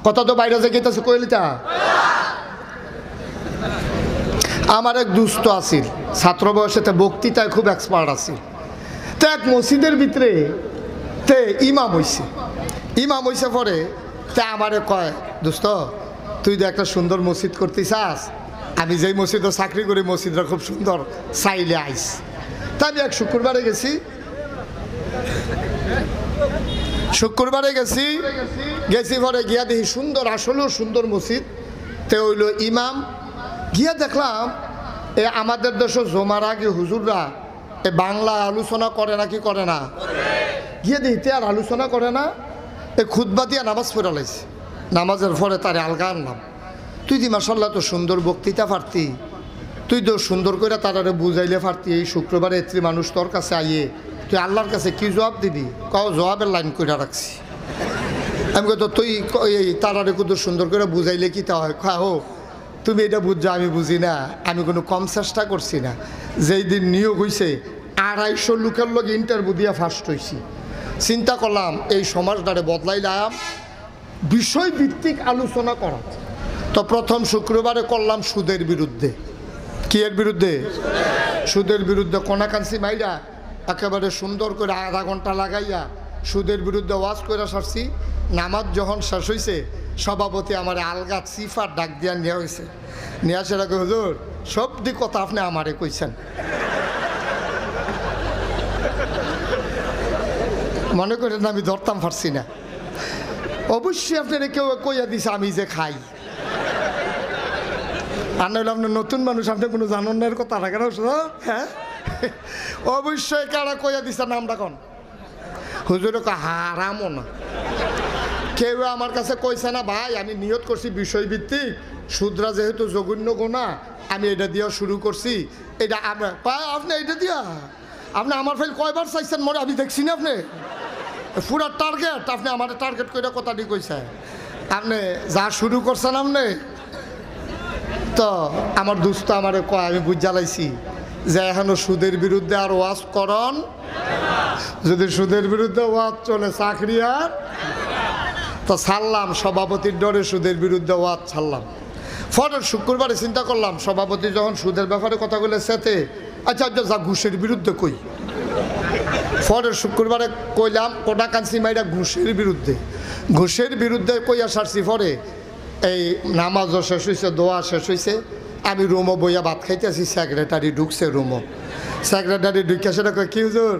কথা তো বাইরে যে গেতেছে কইলিতা। আমার এক দুস্থ আছিল, ছাত্র বয়সেতে বক্তৃতায় খুব এক্সপার্ট আছিল। তো এক মসজিদের ভিতরে তে ইমাম হইছে পরে তে আমারে কয়, দোস্ত তুই তো একটা সুন্দর মসজিদ করতে চাস, আমি যেই মসজিদে চাকরি করি মসজিদটা খুব সুন্দর, চাইলে আইস। তা আমি এক শুক্রবারে গেছি পরে গিয়া দেখি সুন্দর, আসলেও সুন্দর মসজিদ। তে হইল ইমাম, গিয়া দেখলাম এ আমাদের দেশে জমার আগে হুজুররা এ বাংলা আলোচনা করে না, কি করে না, গিয়ে দেখতে আর আলোচনা করে না, এ খুতবা দিয়া নামাজ পড়া লাইছে। নামাজের পরে তারে আলগা আনলাম, তুই দি মাশাল্লাহ তো সুন্দর বক্তৃতা পারতি, তুই তো সুন্দর করে তারারে বুঝাইলে পারতি, এই শুক্রবারে এত্রি মানুষ তোর কাছে আইয়ে তুই আল্লাহর কাছে কি জবাব দিবি? কাউ জবাবের লাইন করে রাখছি। আমি কত তুই এই তারারে কত সুন্দর করে বুঝাইলে কি তা হয়? খাও তুমি এটা বুঝছো, আমি বুঝি না, আমি কোনো কম চেষ্টা করছি না। যেই দিন নিয়োগ হয়েছে 250 লোকের লোক ইন্টারভিউ দিয়া ফার্স্ট হয়েছি। চিন্তা করলাম এই সমাজটারে বদলাইলাম, বিষয়ভিত্তিক আলোচনা করা। তো প্রথম শুক্রবারে করলাম সুদের বিরুদ্ধে। কি এর বিরুদ্ধে? সুদের বিরুদ্ধে। কোনাকান্সি মাইরা একেবারে সুন্দর করে আধা ঘন্টা লাগাইয়া সুদের বিরুদ্ধে ওয়াজ করে সারছি। নামাজ যখন শেষ হয়েছে সভাপতি আমার আলগা সিফার ডাক দিয়া নেওয়া হয়েছে। নিয়ে আসার আগে, হুজুর সব দিক কথা আপনি আমারে কইছেন, মনে করেন আমি ধরতাম পারছি না। অবশ্যই আপনারা কেউ কইয়া দিছে আমি যে খাই, আর নইলে আপনার নতুন মানুষ, আপনি কোনো জানেন না এর কথা রাখেন। হ্যাঁ অবশ্যই কারা কইয়া দিছে নামটা কোন? হুজুরে হারামও না, কেউ আমার কাছে কইছে না ভাই আমি নিয়ত করছি বিষয়ভিত্তিক, সুদরা যেহেতু জঘন্য গোনা আমি এটা দিয়া শুরু করছি। এটা আমরা আপনি এটা দিয়া আপনি আমার ফেল কয়বার চাইছেন মনে আমি দেখছি না, আপনি পুরা টার্গেট, আপনি আমার টার্গেট করে কথাটি কইছে, আপনি যা শুরু করছেন আপনি। তো আমার দুস্থ আমারে কয়, আমি বুঝ জ্বালাইছি যে এখনো সুদের বিরুদ্ধে আর ওয়াজ করন, যদি সুদের বিরুদ্ধে ওয়াজ চলে চাকরি আর। তো ছাড়লাম সভাপতির ডরে, সুদের বিরুদ্ধে ওয়াজ ছাড়লাম। পরের শুক্রবারে চিন্তা করলাম সভাপতি যখন সুদের ব্যাপারে কথা বলে সেতে, আচ্ছা যা ঘুষের বিরুদ্ধে কই। পরের শুক্রবারে কইলাম কোনাকান্সি মাইরা ঘুষের বিরুদ্ধে কইয়া সারছি। পরে এই নামাজও শেষ হয়েছে, দোয়া শেষ হয়েছে, আমি রুমও বইয়া ভাত খাইতেছি, সেক্রেটারি ঢুকছে রুমও। সেক্রেটারি ঢুকে সেটা কয়, কি হুজুর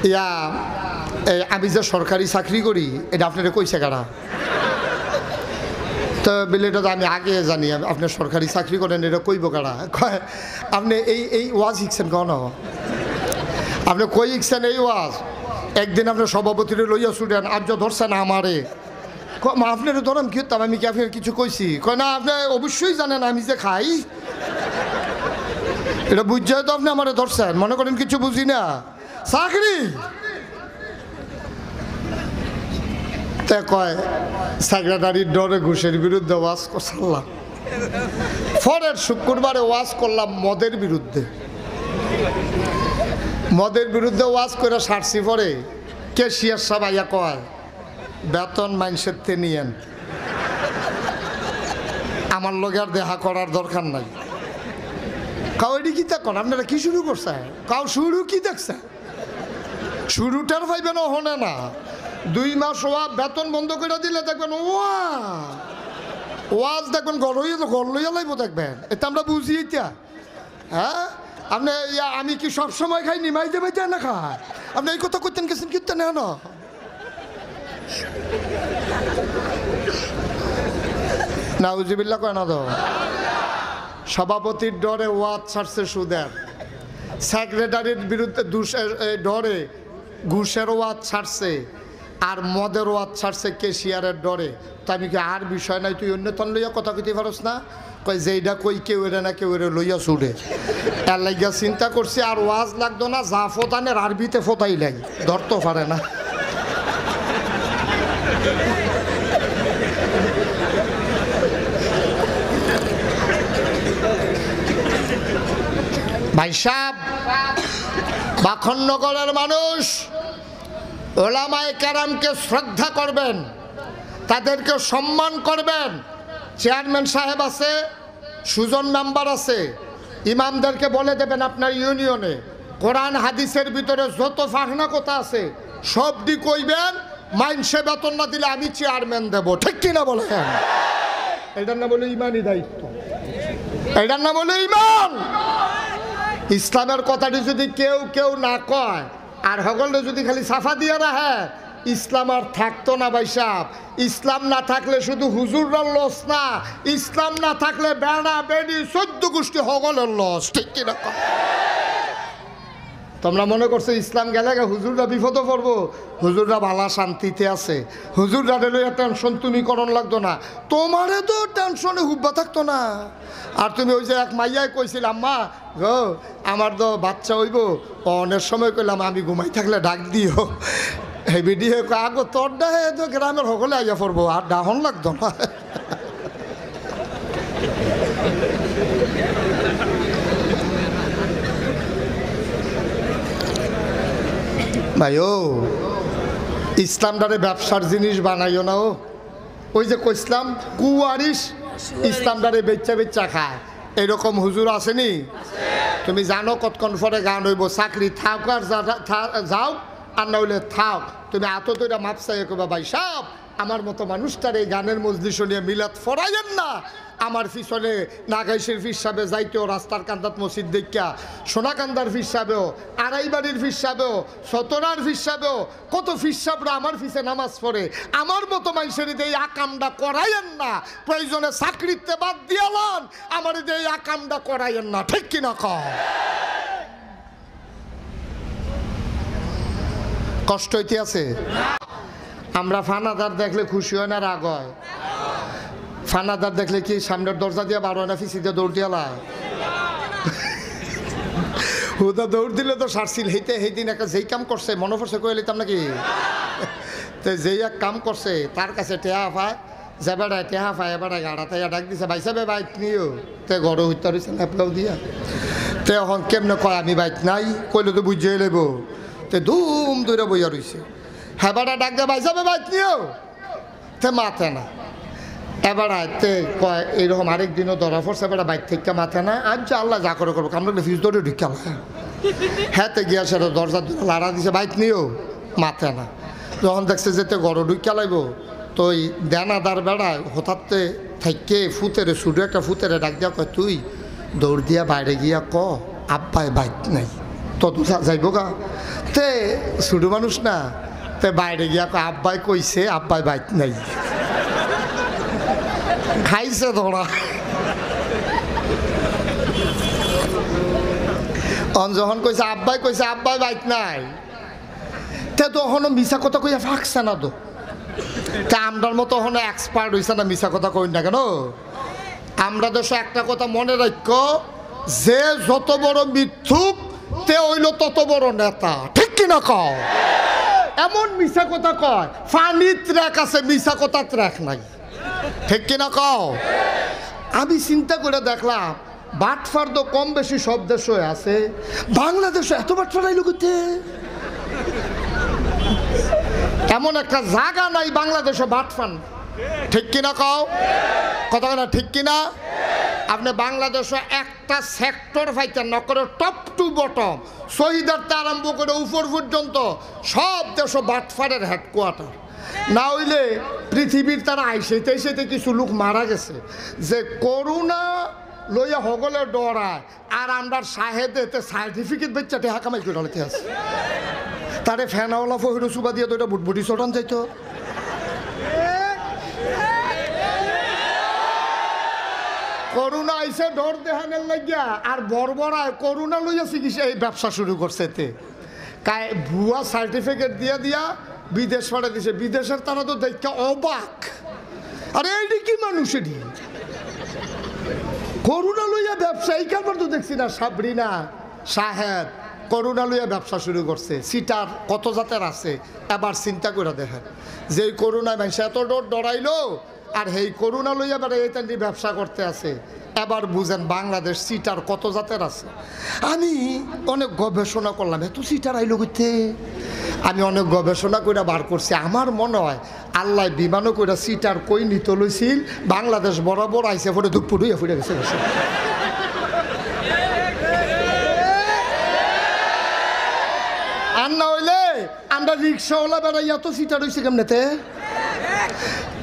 ইয়া আমি যে সরকারি চাকরি করি এটা আপনারা কইছে কারা? তো বলে এটা তো আমি আগে জানি, আপনি সরকারি চাকরি করেন, এটা কইব কারা? কয় আপনি এই ওয়াজ শিখছেন কন? আপনি কই শিখছেন এই ওয়াজ? একদিন আপনার সভাপতিরে লইয়া ছুটেন, আজ ধরছেন আমারে। আপনার ধরেন কি হতাম, আমি কি আপনার কিছু কইছি? কয় না আপনি অবশ্যই জানেন আমি যে খাই, এটা বুঝছে তো আপনি আমারে ধরছেন, মনে করেন কিছু বুঝি না চাকরি। তা কয় সেক্রেটারির ডরে ঘুষের বিরুদ্ধে ওয়াজ করলাম। পরের শুক্রবারে ওয়াজ করলাম মদের বিরুদ্ধে ওয়াজ করে সারছি। পরে ক্যাশিয়ার সাহেব আইয়া কয়, বেতন মানুষের তে নিয়েন, আমার লগে আর দেখা করার দরকার নাই। কাউ এটি কি দেখুন আপনারা কি শুরু করছে? কাউ শুরু কি দেখছে? শুরুটার পাইবেন হনে না, 2 মাস বেতন বন্ধ করে দিলে দেখবেন ওয়াজ দেখবেন ঘর লইয়া লাইব দেখবেন। এটা আমরা বুঝি এটা। হ্যাঁ আপনি আমি কি সবসময় খাই নিমাই দেবে না খায়? আপনি এই কথা করতেন গেছেন কীর্তেন না নাউজুবিল্লাহ কয় না তো। সভাপতির ডরে ওয়াজ ছাড়ছে সুদের, সেক্রেটারির বিরুদ্ধে ডরে ঘুষের ওয়াজ ছাড়ছে, আর মদের ওয়াজ ছাড়ছে ক্যাশিয়ারের ডরে। তো আমি কি আর বিষয় নাই, তুই অন্যতন লইয়া কথা কইতে পারস না? কই যেইটা কই কেউ এরে না কেউ এরে লইয়া ছুড়ে। এর লাগিয়া চিন্তা করছি আর ওয়াজ লাগতো না, যা ফোতানের আরবিতে ফোতাই লাগে, ধরতে পারে না। ভাই সাহেব, বাখনগরের মানুষ ওলামায়ে কেরামকে শ্রদ্ধা করবেন, তাদেরকে সম্মান করবেন। চেয়ারম্যান সাহেব আছে, সুজন মেম্বার আছে, ইমামদেরকে বলে দেবেন আপনার ইউনিয়নে কোরআন হাদিসের ভিতরে যত ফাহনা কথা আছে সব দি কইবেন, মাইনসে বেতন না দিলে আমি চেয়ারম্যান দেব, ঠিক কিনা বলেন? এটার না বলে ইমানই দায়িত্ব, এটার না বলে ইমান। ইসলামের কথাটি যদি কেউ কেউ না কয় আর সকলে যদি খালি সাফা দিয়ে রাখে, ইসলাম আর থাকতো না ভাই সাহেব। ইসলাম না থাকলে শুধু হুজুররা লস না, ইসলাম না থাকলে বেড়া বেড়ি 14 গোষ্ঠী সকলের লস, ঠিক কিনা? তোমরা মনে করছো ইসলাম গেলে হুজুররা বিপদে পড়বো? হুজুররা ভালা শান্তিতে আছে, হুজুররা লইয়া টেনশন তুমি করণ লাগতো না, তোমারে তো টেনশনে হুব্বা থাকতো না। আর তুমি ওই যে এক মাইয়াই কইছিল, আম্মা গো আমার তো বাচ্চা হইব, অনেক সময় কইলাম আমি ঘুমাই থাকলে ডাক দিও, এই ভিডিও আগো তোর ডাহে তো গ্রামের সকলে আইয়া পড়বো, আর ডাহন লাগতো না। ভাই ও ইসলামটারে ব্যবসার জিনিস বানাইও না। ও ওই যে কইসলাম কুয়ারিস ইসলামটারে বেচ্চা বেচ্চা খায়, এরকম হুজুর আসেনি? তুমি জানো কতক্ষণ পরে গান হইব, চাকরি থাক আর যাও আর না হইলে থাক, তুমি এত তৈরা মাপসাই কবা ভাই সাহ আমার মতো মানুষটার এই গানের মজলিস নিয়ে মিলাদ ফরাইয়েন না। আমার পিছনে নাগাইশের ফির সাহেবে যাইতেও রাস্তার কান্দাত মসজিদ দেখা, সোনাকান্দার ফির সাহেবেও, আড়াইবাড়ির ফির সাহেবেও, সতরার ফির সাহেবেও, কত ফির সাহেবরা আমার পিছে নামাজ পড়ে। আমার মতো মানুষের এই আকামটা করাইয়েন না, প্রয়োজনে চাকরিতে বাদ দিয়ালান, আমার এই আকামটা করাইয়েন না, ঠিক কিনা কয়? কষ্ট হইতে আছে? আমরা ফানাদার দেখলে খুশি হয় না রাগ হয়? ফানাদার দেখলে কি সামনের দরজা দিয়ে বারো না ফিসি দিয়ে দৌড় দিয়ালা? হুদা দৌড় দিলে তো সারছিল। হেইতে সেই দিন একটা যেই কাম করছে মনে পড়ছে কয়ে লিতাম নাকি, তো যেই এক কাম করছে তার কাছে টেহা পায়, যে বেড়ায় টেহা পায়, এবারে গাড়াতে ডাক দিছে ভাই সাহেব বাইক নিও, তে গড় হইতে রয়েছে ল্যাপলাও দিয়া, তে এখন কেমনে কয় আমি বাইক নাই, কইলে তো বুঝিয়ে লইব, তে ধুম দূরে বইয়া রয়েছে। হ্যাঁ বেড়া ডাক দিয়ে ভাই সাহেব বাইক নিও, তে মাথে না। এবার তে কয় এইরকম আরেকদিনও ধরা পড়ছে, এবার বাইক থেকে মাথে না, আজ আল্লাহ যা করে করবো, আমরা ফিস ধরে ঢুকাল। হ্যাঁ তে গিয়া সেটা দরজা লাড়া দিছে, বাইক নিও, মাথে না। যখন দেখছে যেতে গড় ঢুকা লাগবো, তো ওই দেনাদার বেড়ায় হঠাৎ থাইকে ফুতেরে শুধু একটা ফুতেরে ডাক দিয়া কয় তুই দৌড় দিয়া বাইরে গিয়া ক আব্বাই বাইক নাই, তো যাইব গা। তে শুধু মানুষ না, তে বাইরে গিয়া কয় আব্বাই কইছে আব্বাই বাইক নাই, খাইছে ধরা। যখন কইছে আব্বাই বাইক নাই, তে তখনও মিশা কথা কইয়া ফাঁকছে না তো। তা আমরার মতো হনো এক্সপার্ট হইছে না মিশা কথা কই না কেন? আমরা দেশ একটা কথা মনে রাখ, যে যত বড় মিথ্যুক তে হইল তত বড় নেতা, ঠিক কিনা কও? এমন মিশা কথা কয়, ফানি ট্র্যাক আছে, মিশা কথা ট্র্যাক নাই, ঠিক কিনা কও? আমি চিন্তা করে দেখলাম বাটফার তো কম বেশি সব দেশে আছে, বাংলাদেশে এত বাটফার আইলো করতে? এমন একটা জায়গা নাই বাংলাদেশে বাটফান, ঠিক কিনা কও? কথা না ঠিক কিনা? আপনি বাংলাদেশে একটা সেক্টর পাইতেন না করে টপ টু বটম, শহীদারতে আরম্ভ করে উপর পর্যন্ত সব দেশ বাটফারের হেডকোয়ার্টার। না হইলে পৃথিবীর তারা আইসেতে আইসেতে কিছু লোক মারা গেছে যে করোনা লইয়া হগলে ডরায়, আর আমরা সাহেদেতে সার্টিফিকেট বেচা টেহা কামাই করে হলে আছে। তারে ফ্যানাওয়ালা ফহিরো সুবা দিয়ে তো এটা বুটবুটি চটান যাইতো। করোনা আইসে ডর দেখানের লাগিয়া আর বড়বড়ায় করোনা লইয়া চিকিৎসা এই ব্যবসা শুরু করছে। এতে ভুয়া সার্টিফিকেট দিয়া দিয়া বিদেশ পাঠা দিছে, বিদেশের তারা তো দেখা অবাক, আরে এইটি কি মানুষেরই করোনা লইয়া ব্যবসা। এই কারবার তো দেখছি না সাবরিনা সাহেব করোনা লইয়া ব্যবসা শুরু করছে। সিটার কত জাতের আছে, এবার চিন্তা করে দেখেন যে করোনায় মানুষ এত ডরাইলো, আর হেই করুণা লইয়া বেড়ে এটা নিয়ে ব্যবসা করতে আছে। এবার বুঝেন বাংলাদেশ সিটার কত জাতের আছে। আমি অনেক গবেষণা করলাম, এত সিটার আইলো করতে। আমি অনেক গবেষণা করে বার করছি, আমার মনে হয় আল্লাহ বিমানও করে সিটার কই নিতে লইছিল, বাংলাদেশ বরাবর আইসে ফোটে দুপুর হইয়া ফুটে গেছে গেছে। আর না হইলে আমরা রিক্সাওয়ালা বেড়াই এত সিটার হয়েছে কেমনেতে।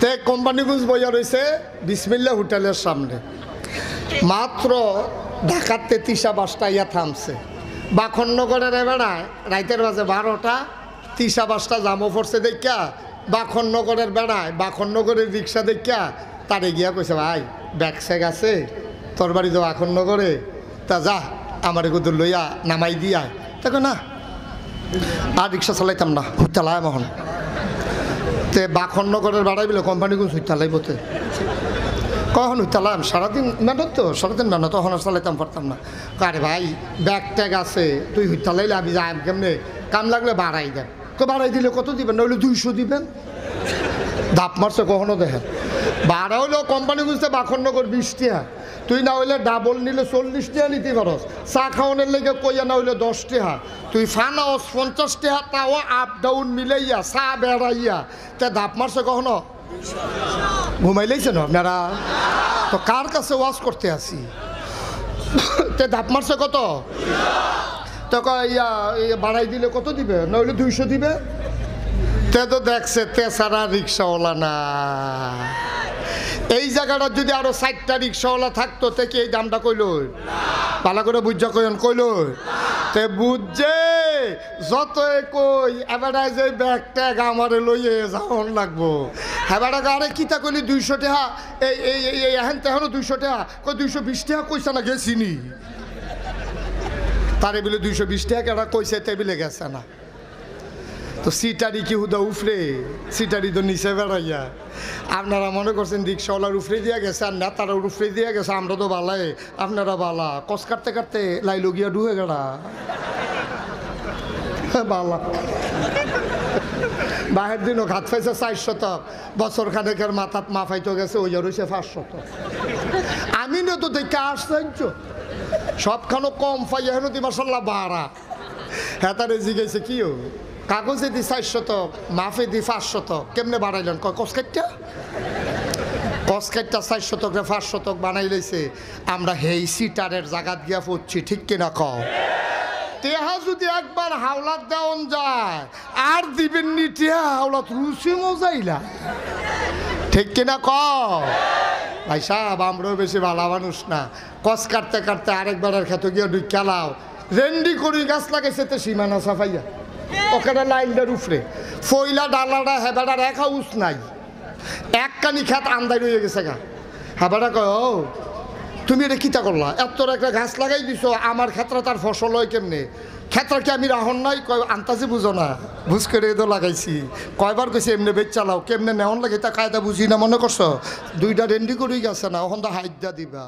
তে কোম্পানিগঞ্জ বইয়া রয়েছে বিসমিল্লা হোটেলের সামনে, মাত্র ঢাকাতে ৩০ বাসটা ইয়া থামছে। বাখননগরের বেড়ায় রাইতের বাজে 12টা, ৩০ বাসটা জামো পড়ছে দেখা বাখননগরের বেড়ায় বাখননগরের রিক্সা দেখা তারে গিয়া কইছে, ভাই ব্যাগ স্যাগ আছে তোর বাড়ি তো বাখননগরে, তা যা আমার এগুলো লইয়া নামাই দিয়া। তাকে না আর রিক্সা চালাইতাম না, হুইতালাই মহন। তে বাখননগরের বেড়াই বলে কোম্পানিগুলো হুইতালাই বলতে কখন হুইতালাম, সারাদিন মেহনত তো, সারাদিন মেহনত, তখন আর চালাইতাম পারতাম না। আরে ভাই ব্যাগ ট্যাগ আছে, তুই হুইতালাইলে আমি যাই কেমনে, কাম লাগলে বাড়াই দেন। তো বাড়াই দিলে কত দিবেন? নইলে 200 দিবেন। ধাপ মারছে কখনো দেখেন। বাড়া হইলো কোম্পানি বুঝতে বাখননগর 20 টাকা, তুই না হইলে ডাবল নিলে 40 টাকা নিতে পারস। চা খাওয়ানোর লেগে কইয়া না হইলে 10 টাকা, তুই ফানাস 50 টাকা, তাও আপ ডাউন মিলাইয়া চা বেড়াইয়া। তে ধাপ মারছে কখনো? ঘুমাইলেইছেন আপনারা তো, কার কাছে ওয়াজ করতে আসি। তে ধাপ মারছে কত? তো ইয়া বাড়াই দিলে কত দিবে? নইলে 200 দিবে। তে তো দেখছে তে সারা রিক্সাওয়ালা না। এই জায়গাটা যদি আরো 4টা রিক্সাওয়ালা থাকতো, তে কি এই দামটা কইল? ভালো করে বুঝা কইন কইল। তে বুঝছে যত কই এবার যে ব্যাগ ট্যাগ আমারে লইয়ে যাওয়ান লাগবো। হেবাটা আরে কিতা কইলি 200 টাকা, এই এখন তেহনো 200 টাকা, কই 220 টাকা কইছে না গেছিনি। তারে বলে 220 টাকা কেটা কইছে, টেবিলে গেছে না। তো সিটারি কি হুদা উফরে, সিটারি তো নিচে বেড়াইয়া। আপনারা মনে করছেন রিক্সাওয়ালার উফরে দিয়া গেছে আর নেতারা উফরে দিয়া গেছে, আমরা তো বালাই, আপনারা বালা। কস কাটতে কাটতে লাইলো গিয়া ডুবে গেড়া বালা। বাহের দিনও ঘাত পাইছে 400, বছর খানেকের মাথাত মাফাইতে গেছে, ওই রয়েছে 500। আমি না তো দেখে আসছেন সবখানো কম পাই, এখন দি মাসাল্লাহ বাড়া। হ্যাঁ তারে জিগাইছে কি কাগজে দি 400, মাফে দি 500, কেমনে বাড়াইলেন? কসকাইটা 400 500 বানাই লইছে। আমরা হেই সিটারের জায়গা গিয়া পড়ছি, ঠিক কিনা কও? তেহা যদি একবার হাওলাত দেওয়ান যায় আর দিবেন নি টেহা, হাওলাত রুচি মজাইলা, ঠিক কিনা কও? ভাই সাহেব আমরাও বেশি ভালো মানুষ না। কস কাটতে কাটতে আরেকবারের খেতে গিয়ে দুই খেলাও রেন্ডি করি গাছ লাগাইছে, তো সীমানা সাফাইয়া ওখানে লাইনটার উপরে ফইলা ডালাটা হেবাটা রেখা উস নাই, এক কানি খেত আন্দাই রয়ে গেছে গা। হেবাটা কয়, ও তুমি এটা কিতা করলা, এত একটা গাছ লাগাই দিছো, আমার ক্ষেত্রে তার ফসল হয় কেমনে? ক্ষেত্রে কি আমি রাহন নাই? কয় আন্তাজি বুঝো না, বুঝ করে তো লাগাইছি। কয়বার কইছি এমনি বেচ চালাও, কেমনে নেওয়ান লাগে তা কায়দা বুঝি না, মনে করছো? 2টা রেন্ডি করেই গেছে না, ওখান তো হাইদা দিবা।